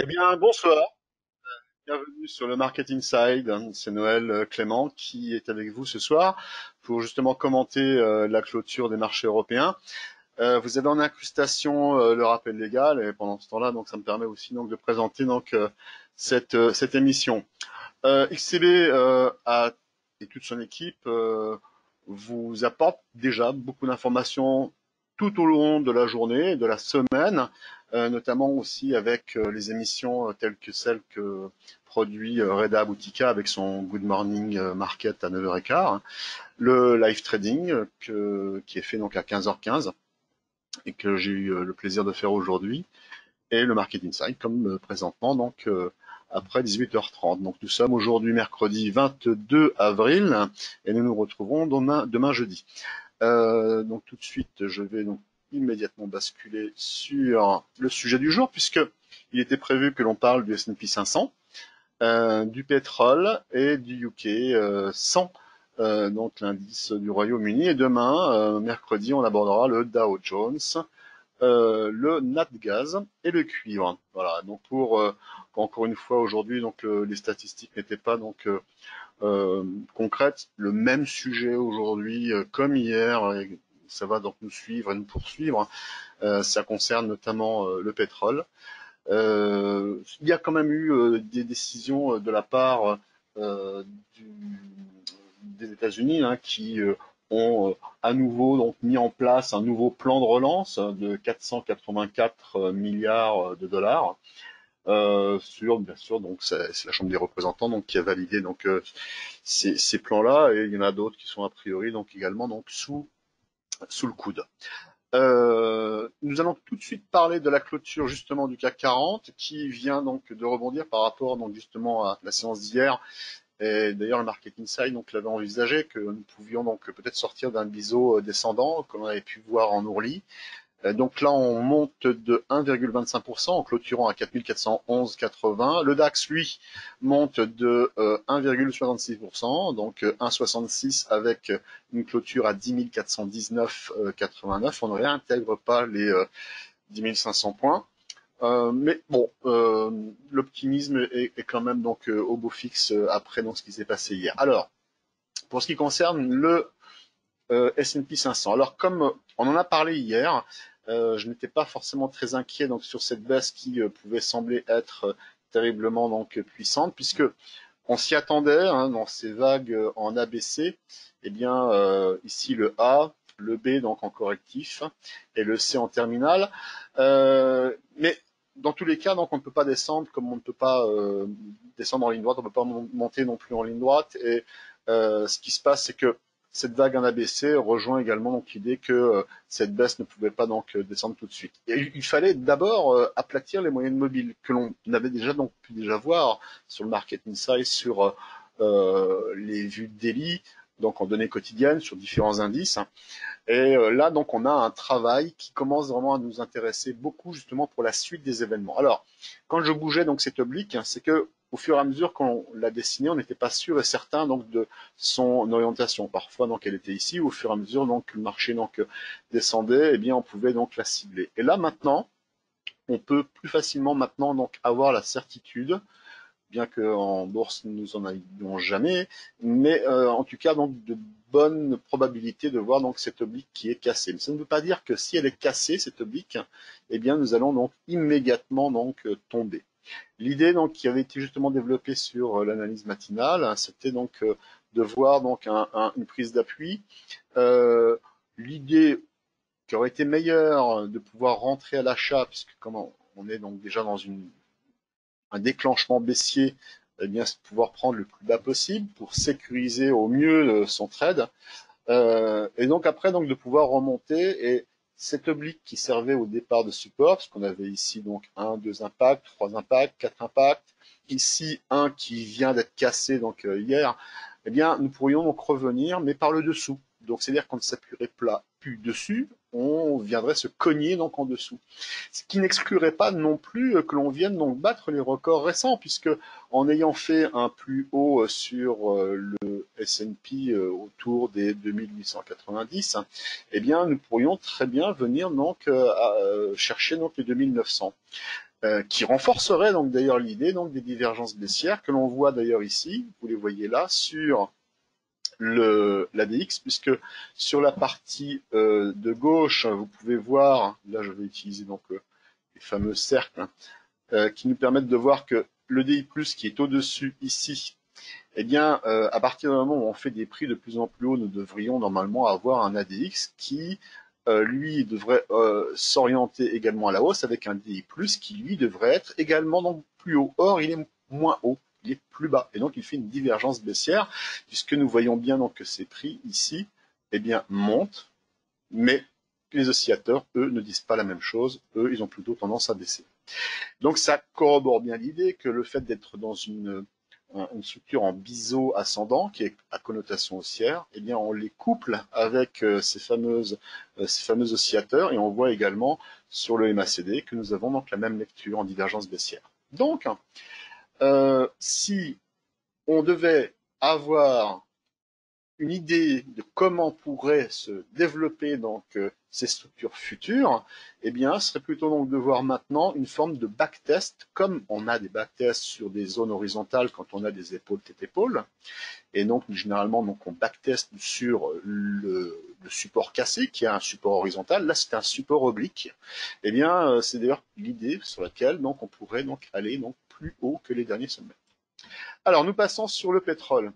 Eh bien, bonsoir. Bienvenue sur le Marketing Side. C'est Noël Clément qui est avec vous ce soir pour justement commenter la clôture des marchés européens. Vous avez en incrustation le rappel légal et pendant ce temps-là, donc ça me permet aussi donc de présenter cette émission. XCB et toute son équipe vous apporte déjà beaucoup d'informations tout au long de la journée, de la semaine, notamment aussi avec les émissions telles que celles que produit Reda Boutica avec son Good Morning Market à 9h15, le live trading qui est fait donc à 15h15 et que j'ai eu le plaisir de faire aujourd'hui, et le Market Insight comme présentement donc après 18h30. Donc nous sommes aujourd'hui mercredi 22 avril et nous nous retrouverons demain jeudi. Donc tout de suite, je vais donc immédiatement basculer sur le sujet du jour puisque il était prévu que l'on parle du S&P 500, du pétrole et du UK 100, donc l'indice du Royaume-Uni. Et demain, mercredi, on abordera le Dow Jones, le Natgaz et le cuivre. Voilà. Donc encore une fois aujourd'hui, donc les statistiques n'étaient pas concrètes. Le même sujet aujourd'hui comme hier. Et ça va donc nous suivre et nous poursuivre. Ça concerne notamment le pétrole. Il y a quand même eu des décisions de la part du, des États-Unis qui ont à nouveau donc mis en place un nouveau plan de relance de 484 milliards de dollars sur bien sûr donc c'est la Chambre des représentants donc qui a validé donc ces plans-là, et il y en a d'autres qui sont a priori donc également donc sous le coude. Nous allons tout de suite parler de la clôture justement du CAC 40 qui vient donc de rebondir par rapport donc justement à la séance d'hier. Et d'ailleurs, le Market Insight donc l'avait envisagé que nous pouvions donc peut-être sortir d'un biseau descendant comme on avait pu voir en ourli. Donc là, on monte de 1,25% en clôturant à 4411,80. Le DAX, lui, monte de 1,66%, donc 1,66 avec une clôture à 10 419,89. On ne réintègre pas les 10 500 points. Mais bon, l'optimisme est quand même donc au beau fixe après donc ce qui s'est passé hier. Alors, pour ce qui concerne le S&P 500. Alors, comme on en a parlé hier, je n'étais pas forcément très inquiet donc sur cette baisse qui pouvait sembler être terriblement donc puissante, puisque on s'y attendait dans ces vagues en ABC. Eh bien, ici le A, le B donc en correctif et le C en terminal. Mais dans tous les cas, donc on ne peut pas descendre comme on ne peut pas descendre en ligne droite, on ne peut pas monter non plus en ligne droite. Et ce qui se passe, c'est que cette vague en ABC rejoint également donc l'idée que cette baisse ne pouvait pas donc descendre tout de suite. Et il fallait d'abord aplatir les moyennes mobiles que l'on avait donc pu voir sur le Market Insight, sur les vues de daily, donc en données quotidiennes sur différents indices. Et là donc on a un travail qui commence vraiment à nous intéresser beaucoup justement pour la suite des événements. Alors quand je bougeais donc cette oblique, c'est que au fur et à mesure qu'on l'a dessinée, on n'était pas sûr et certain donc de son orientation. Parfois donc elle était ici, au fur et à mesure donc le marché donc descendait, et bien on pouvait donc la cibler. Et là maintenant, on peut plus facilement maintenant donc avoir la certitude, bien qu'en bourse nous en avions jamais, mais en tout cas donc de bonnes probabilités de voir donc cette oblique qui est cassée. Mais ça ne veut pas dire que si elle est cassée cette oblique, eh bien nous allons donc immédiatement donc tomber. L'idée donc qui avait été justement développée sur l'analyse matinale, c'était donc de voir donc une prise d'appui. L'idée qui aurait été meilleure de pouvoir rentrer à l'achat, puisque comme on est donc déjà dans un déclenchement baissier, eh bien c'est de pouvoir prendre le plus bas possible pour sécuriser au mieux son trade. Et donc après donc de pouvoir remonter, et cette oblique qui servait au départ de support, parce qu'on avait ici donc 1, 2 impacts, 3 impacts, 4 impacts, ici un qui vient d'être cassé donc hier, eh bien nous pourrions donc revenir mais par le dessous. Donc c'est-à-dire qu'on ne s'appuierait plus dessus, on viendrait se cogner donc en dessous. Ce qui n'exclurait pas non plus que l'on vienne donc battre les records récents, puisque en ayant fait un plus haut sur le S&P autour des 2890, eh bien nous pourrions très bien venir donc chercher donc les 2900. qui renforcerait donc d'ailleurs l'idée donc des divergences baissières que l'on voit d'ailleurs ici, vous les voyez là, sur l'ADX, puisque sur la partie de gauche, vous pouvez voir, là je vais utiliser donc les fameux cercles, qui nous permettent de voir que le DI+, qui est au-dessus ici, eh bien, à partir du moment où on fait des prix de plus en plus hauts, nous devrions normalement avoir un ADX qui, lui, devrait s'orienter également à la hausse avec un DI+, qui, lui, devrait être également donc plus haut. Or, il est moins haut, il est plus bas. Et donc, il fait une divergence baissière, puisque nous voyons bien donc que ces prix ici, eh bien, montent, mais les oscillateurs, eux, ne disent pas la même chose. Eux, ils ont plutôt tendance à baisser. Donc ça corrobore bien l'idée que le fait d'être dans une structure en biseau ascendant, qui est à connotation haussière, eh bien on les couple avec ces fameux oscillateurs, et on voit également sur le MACD que nous avons donc la même lecture en divergence baissière. Donc, si on devait avoir une idée de comment pourraient se développer donc ces structures futures, eh bien, ce serait plutôt donc de voir maintenant une forme de backtest, comme on a des backtests sur des zones horizontales quand on a des épaules tête-épaule, et donc généralement donc on backtest sur le support cassé qui est un support horizontal. Là, c'est un support oblique. Eh bien, c'est d'ailleurs l'idée sur laquelle donc on pourrait donc aller donc plus haut que les derniers sommets. Alors, nous passons sur le pétrole.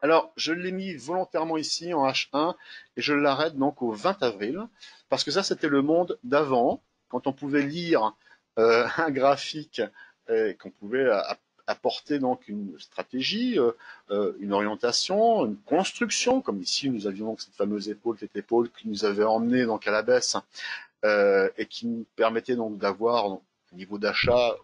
Alors, je l'ai mis volontairement ici en H1 et je l'arrête donc au 20 avril parce que ça, c'était le monde d'avant, quand on pouvait lire un graphique, qu'on pouvait apporter donc une stratégie, une orientation, une construction, comme ici nous avions donc cette fameuse épaule, tête épaule, qui nous avait emmené donc à la baisse et qui nous permettait donc d'avoir un niveau d'achat,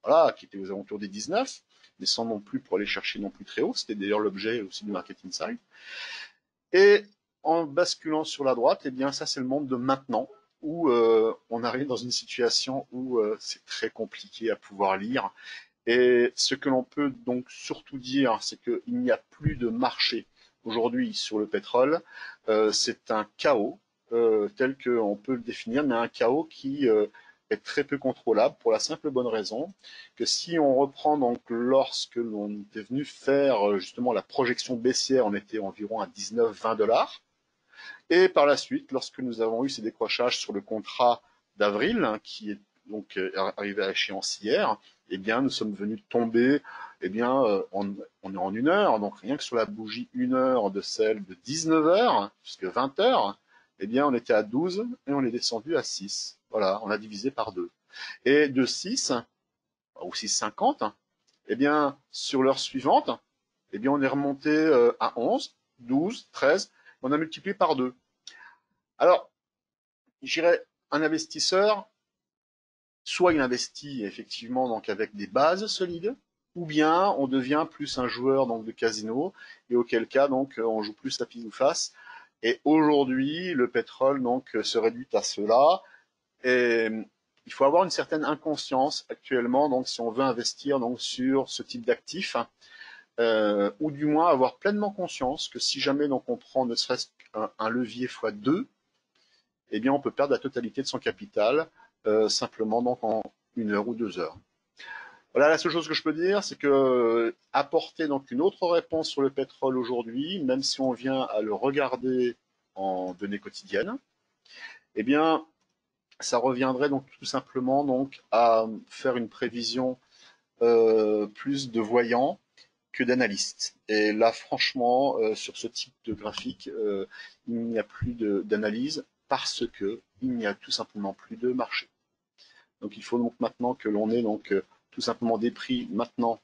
voilà, qui était aux alentours des 19, mais sans non plus pour aller chercher non plus très haut. C'était d'ailleurs l'objet aussi du Market Insight. Et en basculant sur la droite, eh bien ça c'est le monde de maintenant, où on arrive dans une situation où c'est très compliqué à pouvoir lire. Et ce que l'on peut donc surtout dire, c'est qu'il n'y a plus de marché aujourd'hui sur le pétrole. C'est un chaos tel qu'on peut le définir, mais un chaos qui est très peu contrôlable pour la simple bonne raison que si on reprend donc lorsque l'on était venu faire justement la projection baissière, on était environ à 19-20 $. Et par la suite, lorsque nous avons eu ces décrochages sur le contrat d'avril, hein, qui est donc arrivé à échéance hier, eh bien, nous sommes venus tomber, eh bien, on est en 1 heure, donc rien que sur la bougie 1 heure de celle de 19 heures jusqu'à 20 heures, eh bien, on était à 12 et on est descendu à 6. Voilà, on a divisé par 2. Et de 6, ou 6,50, eh bien, sur l'heure suivante, eh bien, on est remonté à 11, 12, 13, on a multiplié par 2. Alors, je dirais, un investisseur, soit il investit effectivement donc avec des bases solides, ou bien on devient plus un joueur donc de casino, et auquel cas donc on joue plus à pile ou face. Et aujourd'hui, le pétrole donc se réduit à cela. Et il faut avoir une certaine inconscience actuellement, donc si on veut investir donc sur ce type d'actifs, ou du moins avoir pleinement conscience que si jamais donc on prend ne serait-ce qu'un levier x2, eh bien on peut perdre la totalité de son capital simplement donc en 1 heure ou 2 heures. Voilà, la seule chose que je peux dire, c'est que apporter donc une autre réponse sur le pétrole aujourd'hui, même si on vient à le regarder en données quotidiennes, eh bien ça reviendrait donc tout simplement donc à faire une prévision plus de voyants que d'analystes. Et là, franchement, sur ce type de graphique, il n'y a plus d'analyse parce que il n'y a tout simplement plus de marché. Donc, il faut donc maintenant que l'on ait donc tout simplement des prix maintenant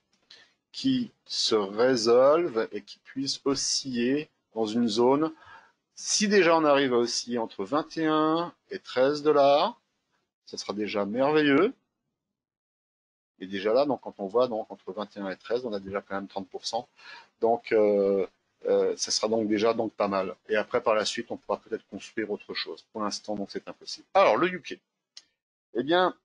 qui se résolvent et qui puissent osciller dans une zone. Si déjà on arrive à osciller entre 21 et 13 $, ça sera déjà merveilleux. Et déjà là, donc, quand on voit donc, entre 21 et 13, on a déjà quand même 30%. Donc, ça sera donc déjà donc, pas mal. Et après, par la suite, on pourra peut-être construire autre chose. Pour l'instant, donc, c'est impossible. Alors, le UK. Eh bien,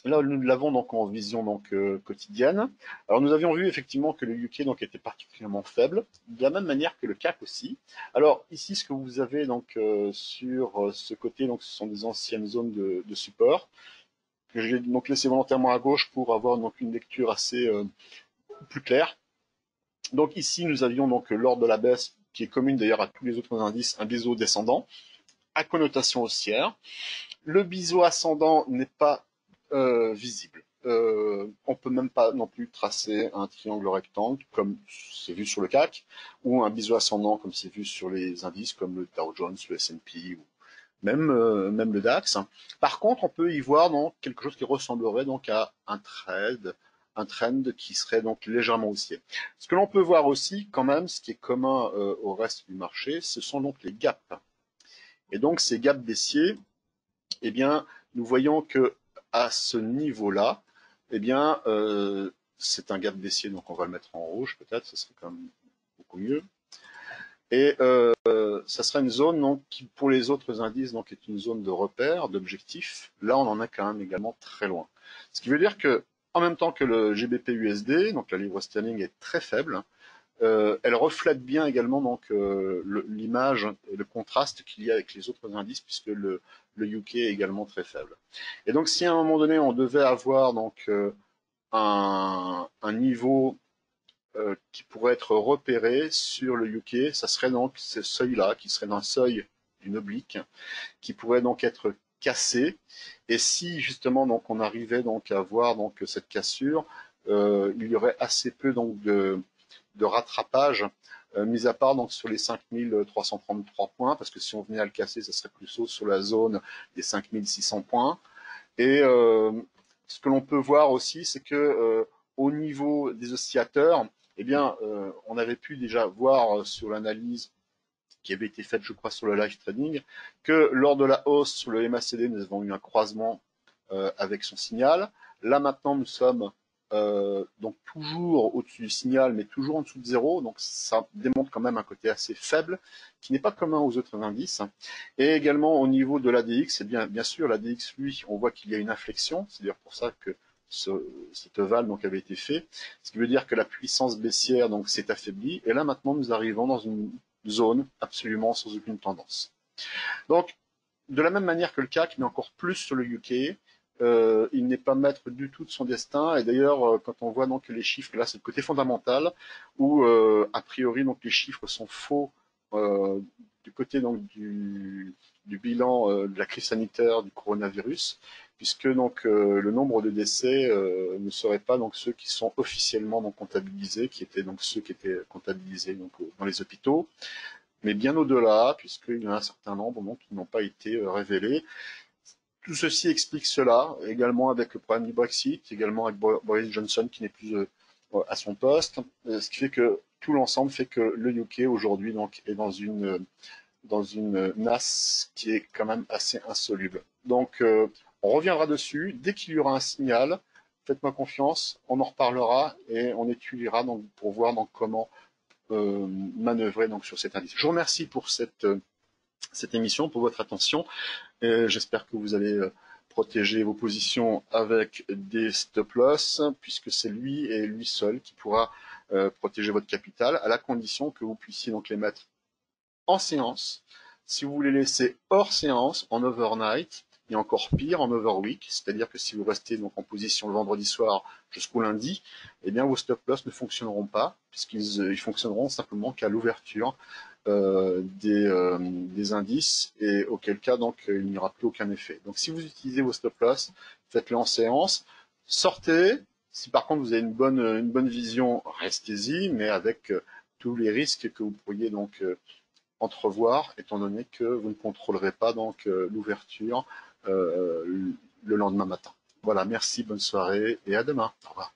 là, nous l'avons donc en vision donc, quotidienne. Alors, nous avions vu effectivement que le UK donc, était particulièrement faible, de la même manière que le CAC aussi. Alors, ici, ce que vous avez donc, sur ce côté, donc, ce sont des anciennes zones de support. que j'ai donc laissé volontairement à gauche pour avoir donc une lecture assez plus claire. Donc ici, nous avions donc l'ordre de la baisse, qui est commune d'ailleurs à tous les autres indices, un biseau descendant, à connotation haussière. Le biseau ascendant n'est pas visible. On peut même pas non plus tracer un triangle rectangle comme c'est vu sur le CAC, ou un biseau ascendant comme c'est vu sur les indices comme le Dow Jones, le S&P ou même le DAX. Par contre, on peut y voir donc quelque chose qui ressemblerait donc à un trend qui serait donc légèrement haussier. Ce que l'on peut voir aussi quand même, ce qui est commun au reste du marché, ce sont donc les gaps. Et donc ces gaps baissiers, eh bien, nous voyons que à ce niveau-là, eh bien, c'est un gap baissier, donc on va le mettre en rouge peut-être, ce serait quand même beaucoup mieux. Et ça sera une zone donc, qui, pour les autres indices, donc, est une zone de repère, d'objectif. Là, on en est quand même également très loin. Ce qui veut dire que, en même temps que le GBP-USD, donc la livre sterling est très faible, elle reflète bien également donc l'image et le contraste qu'il y a avec les autres indices, puisque le UK est également très faible. Et donc, si à un moment donné on devait avoir donc un niveau qui pourrait être repéré sur le UK, ça serait donc ce seuil-là, qui serait un seuil d'une oblique, qui pourrait donc être cassé. Et si justement donc on arrivait donc à voir donc cette cassure, il y aurait assez peu donc de rattrapage, mis à part donc sur les 5333 points, parce que si on venait à le casser, ça serait plutôt sur la zone des 5600 points. Et ce que l'on peut voir aussi, c'est que au niveau des oscillateurs, eh bien, on avait pu déjà voir sur l'analyse qui avait été faite, je crois, sur le live trading, que lors de la hausse sur le MACD, nous avons eu un croisement avec son signal. Là, maintenant, nous sommes donc toujours au-dessus du signal, mais toujours en dessous de zéro. Donc, ça démontre quand même un côté assez faible, qui n'est pas commun aux autres indices. Et également, au niveau de l'ADX, eh bien sûr, l'ADX, lui, on voit qu'il y a une inflexion. C'est d'ailleurs pour ça que cet ovale donc avait été fait, ce qui veut dire que la puissance baissière donc s'est affaiblie. Et là, maintenant, nous arrivons dans une zone absolument sans aucune tendance. Donc, de la même manière que le CAC, mais encore plus sur le UK, il n'est pas maître du tout de son destin. Et d'ailleurs, quand on voit donc les chiffres, là c'est le côté fondamental, où a priori donc les chiffres sont faux du côté donc du bilan de la crise sanitaire du coronavirus, puisque donc le nombre de décès ne serait pas donc ceux qui sont officiellement donc comptabilisés, qui étaient donc ceux qui étaient comptabilisés donc dans les hôpitaux, mais bien au-delà, puisqu'il y en a un certain nombre donc, qui n'ont pas été révélés. Tout ceci explique cela, également avec le problème du Brexit, également avec Boris Johnson qui n'est plus à son poste, ce qui fait que tout l'ensemble fait que le UK aujourd'hui donc est dans une nasse qui est quand même assez insoluble. Donc on reviendra dessus dès qu'il y aura un signal. Faites-moi confiance, on en reparlera et on étudiera donc pour voir donc comment manœuvrer donc sur cet indice. Je vous remercie pour cette émission, pour votre attention. J'espère que vous allez protéger vos positions avec des stop-loss, puisque c'est lui et lui seul qui pourra protéger votre capital, à la condition que vous puissiez donc les mettre en séance. Si vous voulez laisser hors séance, en overnight, et encore pire, en overweek, c'est-à-dire que si vous restez donc en position le vendredi soir jusqu'au lundi, eh bien vos stop-loss ne fonctionneront pas, puisqu'ils fonctionneront simplement qu'à l'ouverture des indices, et auquel cas donc il n'y aura plus aucun effet. Donc si vous utilisez vos stop-loss, faites-le en séance, sortez. Si par contre vous avez une bonne vision, restez-y, mais avec tous les risques que vous pourriez donc entrevoir, étant donné que vous ne contrôlerez pas donc l'ouverture le lendemain matin. Voilà, merci, bonne soirée et à demain. Au revoir.